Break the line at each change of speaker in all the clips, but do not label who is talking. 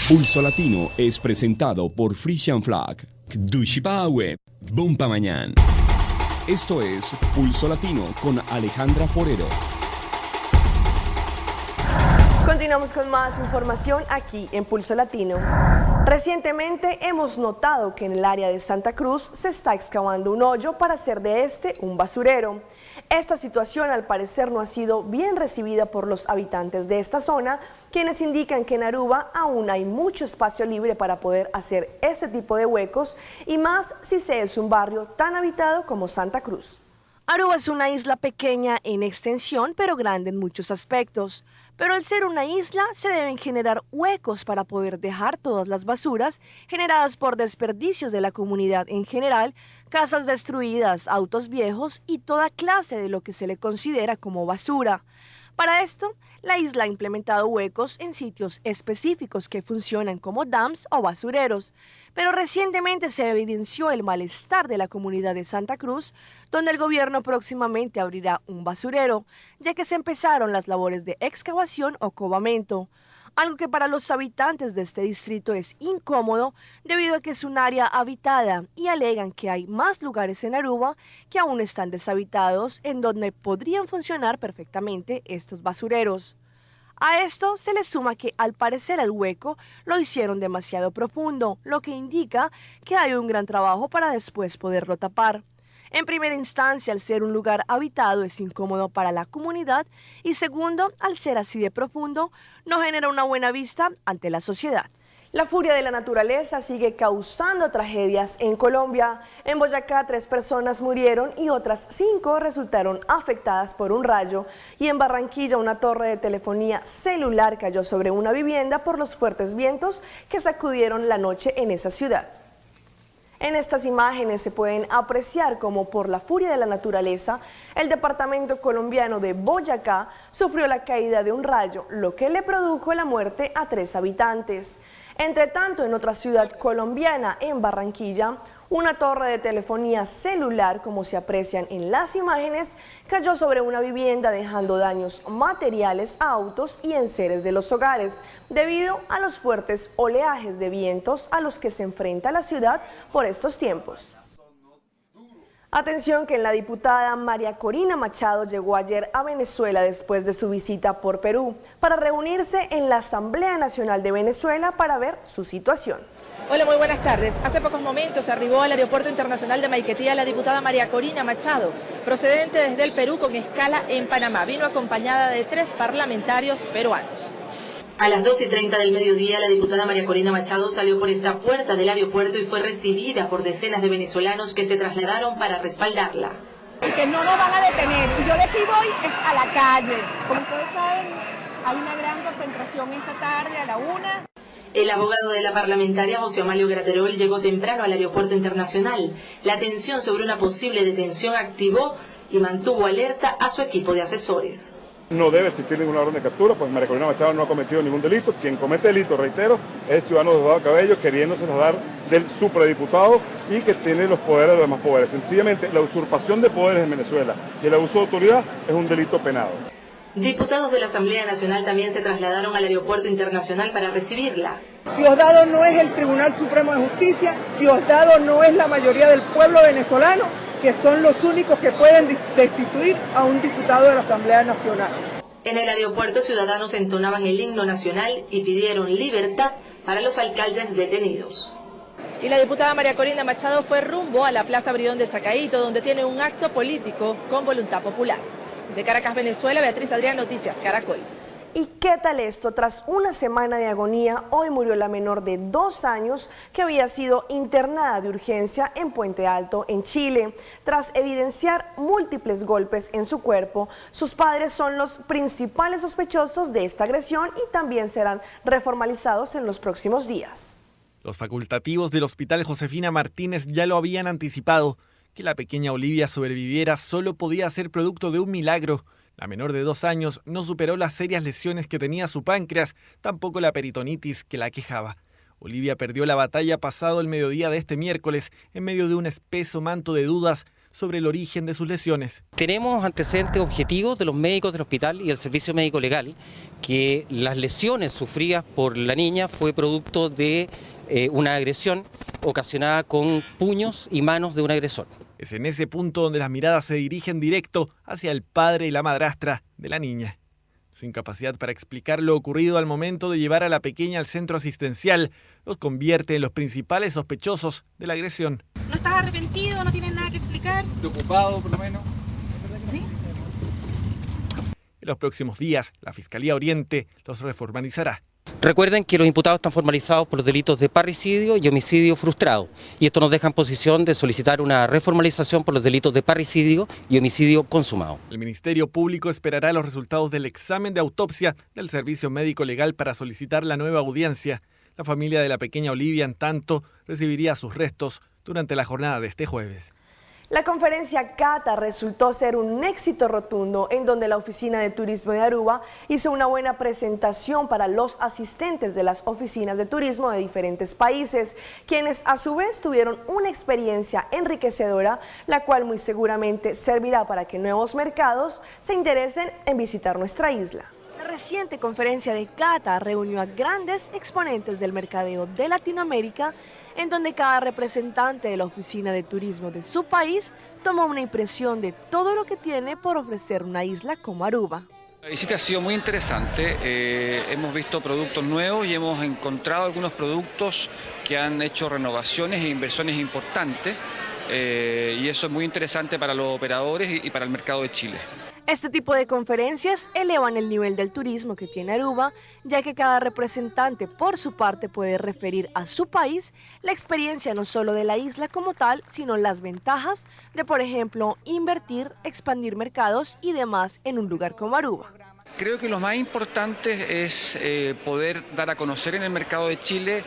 Pulso Latino es presentado por Frisian Flag, Dushipawe, Bumpa Mañana. Esto es Pulso Latino con Alejandra Forero.
Continuamos con más información aquí en Pulso Latino. Recientemente hemos notado que en el área de Santa Cruz se está excavando un hoyo para hacer de este un basurero. Esta situación al parecer no ha sido bien recibida por los habitantes de esta zona, quienes indican que en Aruba aún hay mucho espacio libre para poder hacer ese tipo de huecos y más si se es un barrio tan habitado como Santa Cruz. Aruba es una isla pequeña en extensión, pero grande en muchos aspectos. Pero al ser una isla, se deben generar huecos para poder dejar todas las basuras generadas por desperdicios de la comunidad en general, casas destruidas, autos viejos y toda clase de lo que se le considera como basura. Para esto, la isla ha implementado huecos en sitios específicos que funcionan como dams o basureros, pero recientemente se evidenció el malestar de la comunidad de Santa Cruz, donde el gobierno próximamente abrirá un basurero, ya que se empezaron las labores de excavación o covamento. Algo que para los habitantes de este distrito es incómodo debido a que es un área habitada y alegan que hay más lugares en Aruba que aún están deshabitados en donde podrían funcionar perfectamente estos basureros. A esto se le suma que al parecer el hueco lo hicieron demasiado profundo, lo que indica que hay un gran trabajo para después poderlo tapar. En primera instancia, al ser un lugar habitado es incómodo para la comunidad y segundo, al ser así de profundo, no genera una buena vista ante la sociedad. La furia de la naturaleza sigue causando tragedias en Colombia. En Boyacá 3 personas murieron y otras 5 resultaron afectadas por un rayo. Y en Barranquilla una torre de telefonía celular cayó sobre una vivienda por los fuertes vientos que sacudieron la noche en esa ciudad. En estas imágenes se pueden apreciar cómo por la furia de la naturaleza, el departamento colombiano de Boyacá sufrió la caída de un rayo, lo que le produjo la muerte a 3 habitantes. Entre tanto, en otra ciudad colombiana, en Barranquilla, una torre de telefonía celular, como se aprecian en las imágenes, cayó sobre una vivienda dejando daños materiales a autos y enseres de los hogares, debido a los fuertes oleajes de vientos a los que se enfrenta la ciudad por estos tiempos. Atención que la diputada María Corina Machado llegó ayer a Venezuela después de su visita por Perú para reunirse en la Asamblea Nacional de Venezuela para ver su situación.
Hola, muy buenas tardes. Hace pocos momentos arribó al Aeropuerto Internacional de Maiquetía la diputada María Corina Machado, procedente desde el Perú con escala en Panamá. Vino acompañada de 3 parlamentarios peruanos.
A las 2:30 del mediodía, la diputada María Corina Machado salió por esta puerta del aeropuerto y fue recibida por decenas de venezolanos que se trasladaron para respaldarla.
Que no nos van a detener. Y yo les pido hoy es a la calle. Como ustedes saben, hay una gran concentración esta tarde a la 1.
El abogado de la parlamentaria, José Amalio Graterol, llegó temprano al aeropuerto internacional. La tensión sobre una posible detención activó y mantuvo alerta a su equipo de asesores.
No debe existir ninguna orden de captura, pues María Corina Machado no ha cometido ningún delito. Quien comete delito, reitero, es el ciudadano Diosdado Cabello, queriéndose dar del supradiputado y que tiene los poderes de los demás poderes. Sencillamente, la usurpación de poderes en Venezuela y el abuso de autoridad es un delito penado.
Diputados de la Asamblea Nacional también se trasladaron al aeropuerto internacional para recibirla.
Diosdado no es el Tribunal Supremo de Justicia, Diosdado no es la mayoría del pueblo venezolano, que son los únicos que pueden destituir a un diputado de la Asamblea Nacional.
En el aeropuerto, ciudadanos entonaban el himno nacional y pidieron libertad para los alcaldes detenidos.
Y la diputada María Corina Machado fue rumbo a la Plaza Brión de Chacaíto, donde tiene un acto político con voluntad popular. De Caracas, Venezuela, Beatriz Adrián, Noticias Caracol.
¿Y qué tal esto? Tras una semana de agonía, hoy murió la menor de 2 años que había sido internada de urgencia en Puente Alto, en Chile. Tras evidenciar múltiples golpes en su cuerpo, sus padres son los principales sospechosos de esta agresión y también serán reformalizados en los próximos días.
Los facultativos del Hospital Josefina Martínez ya lo habían anticipado. Que la pequeña Olivia sobreviviera solo podía ser producto de un milagro. La menor de 2 años no superó las serias lesiones que tenía su páncreas, tampoco la peritonitis que la aquejaba. Olivia perdió la batalla pasado el mediodía de este miércoles, en medio de un espeso manto de dudas sobre el origen de sus lesiones.
Tenemos antecedentes objetivos de los médicos del hospital y del servicio médico legal que las lesiones sufridas por la niña fue producto de una agresión ocasionada con puños y manos de un agresor.
Es en ese punto donde las miradas se dirigen directo hacia el padre y la madrastra de la niña. Su incapacidad para explicar lo ocurrido al momento de llevar a la pequeña al centro asistencial los convierte en los principales sospechosos de la agresión.
¿No estás arrepentido? ¿No tienes nada que explicar?
¿Preocupado por lo menos?
¿Sí?
En los próximos días, la Fiscalía Oriente los reformalizará.
Recuerden que los imputados están formalizados por los delitos de parricidio y homicidio frustrado, y esto nos deja en posición de solicitar una reformalización por los delitos de parricidio y homicidio consumado.
El Ministerio Público esperará los resultados del examen de autopsia del Servicio Médico Legal para solicitar la nueva audiencia. La familia de la pequeña Olivia, en tanto, recibiría sus restos durante la jornada de este jueves.
La conferencia Cata resultó ser un éxito rotundo en donde la Oficina de Turismo de Aruba hizo una buena presentación para los asistentes de las oficinas de turismo de diferentes países, quienes a su vez tuvieron una experiencia enriquecedora, la cual muy seguramente servirá para que nuevos mercados se interesen en visitar nuestra isla. La reciente conferencia de Cata reunió a grandes exponentes del mercadeo de Latinoamérica, en donde cada representante de la oficina de turismo de su país tomó una impresión de todo lo que tiene por ofrecer una isla como Aruba.
La visita ha sido muy interesante, hemos visto productos nuevos y hemos encontrado algunos productos que han hecho renovaciones e inversiones importantes y eso es muy interesante para los operadores y para el mercado de Chile.
Este tipo de conferencias elevan el nivel del turismo que tiene Aruba, ya que cada representante por su parte puede referir a su país la experiencia no solo de la isla como tal, sino las ventajas de, por ejemplo, invertir, expandir mercados y demás en un lugar como Aruba.
Creo que lo más importante es poder dar a conocer en el mercado de Chile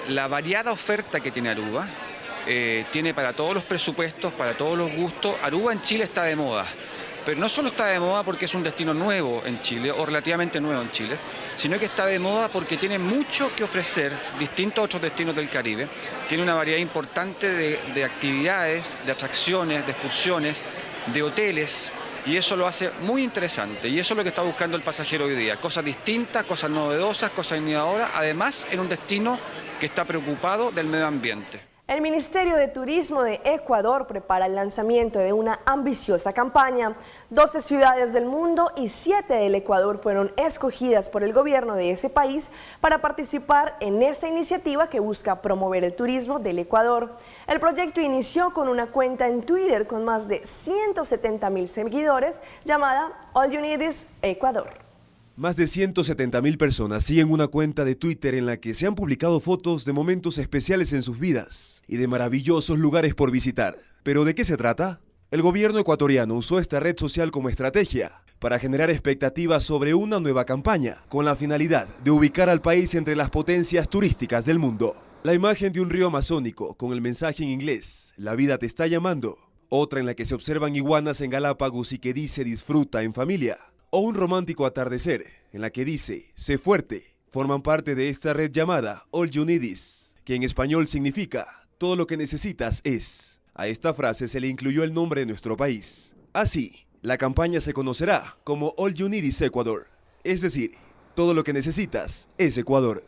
la variada oferta que tiene Aruba. Tiene para todos los presupuestos, para todos los gustos. Aruba en Chile está de moda. Pero no solo está de moda porque es un destino nuevo en Chile, o relativamente nuevo en Chile, sino que está de moda porque tiene mucho que ofrecer, distinto a otros destinos del Caribe. Tiene una variedad importante de actividades, de atracciones, de excursiones, de hoteles, y eso lo hace muy interesante. Y eso es lo que está buscando el pasajero hoy día. Cosas distintas, cosas novedosas, cosas innovadoras, además en un destino que está preocupado del medio ambiente.
El Ministerio de Turismo de Ecuador prepara el lanzamiento de una ambiciosa campaña. 12 ciudades del mundo y 7 del Ecuador fueron escogidas por el gobierno de ese país para participar en esta iniciativa que busca promover el turismo del Ecuador. El proyecto inició con una cuenta en Twitter con más de 170.000 seguidores llamada All You Need Is Ecuador.
Más de 170.000 personas siguen una cuenta de Twitter en la que se han publicado fotos de momentos especiales en sus vidas y de maravillosos lugares por visitar. ¿Pero de qué se trata? El gobierno ecuatoriano usó esta red social como estrategia para generar expectativas sobre una nueva campaña, con la finalidad de ubicar al país entre las potencias turísticas del mundo. La imagen de un río amazónico con el mensaje en inglés, "La vida te está llamando", otra en la que se observan iguanas en Galápagos y que dice "disfruta en familia", o un romántico atardecer en la que dice "sé fuerte", forman parte de esta red llamada All You Need Is, que en español significa "todo lo que necesitas es". A esta frase se le incluyó el nombre de nuestro país. Así, la campaña se conocerá como All You Need Is Ecuador, es decir, todo lo que necesitas es Ecuador.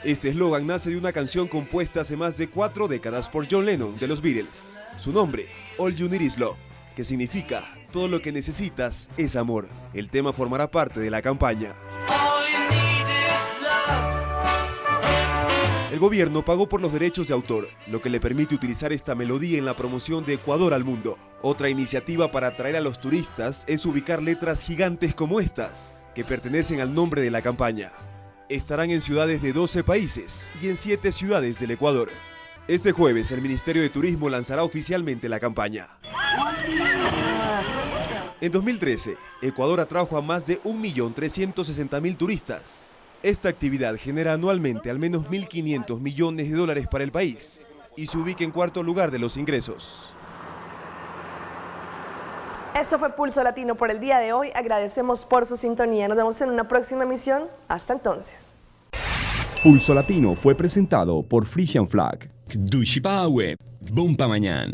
Este eslogan nace de una canción compuesta hace más de 4 décadas por John Lennon de los Beatles. Su nombre, All You Need Is Love, que significa todo lo que necesitas es amor. El tema formará parte de la campaña. El gobierno pagó por los derechos de autor, lo que le permite utilizar esta melodía en la promoción de Ecuador al mundo. Otra iniciativa para atraer a los turistas es ubicar letras gigantes como estas, que pertenecen al nombre de la campaña. Estarán en ciudades de 12 países y en 7 ciudades del Ecuador. Este jueves, el Ministerio de Turismo lanzará oficialmente la campaña. En 2013, Ecuador atrajo a más de 1.360.000 turistas. Esta actividad genera anualmente al menos 1.500 millones de dólares para el país y se ubica en cuarto lugar de los ingresos.
Esto fue Pulso Latino por el día de hoy. Agradecemos por su sintonía. Nos vemos en una próxima emisión. Hasta entonces.
Pulso Latino fue presentado por Frisian Flag. Dushipawe, Bompa Mañana.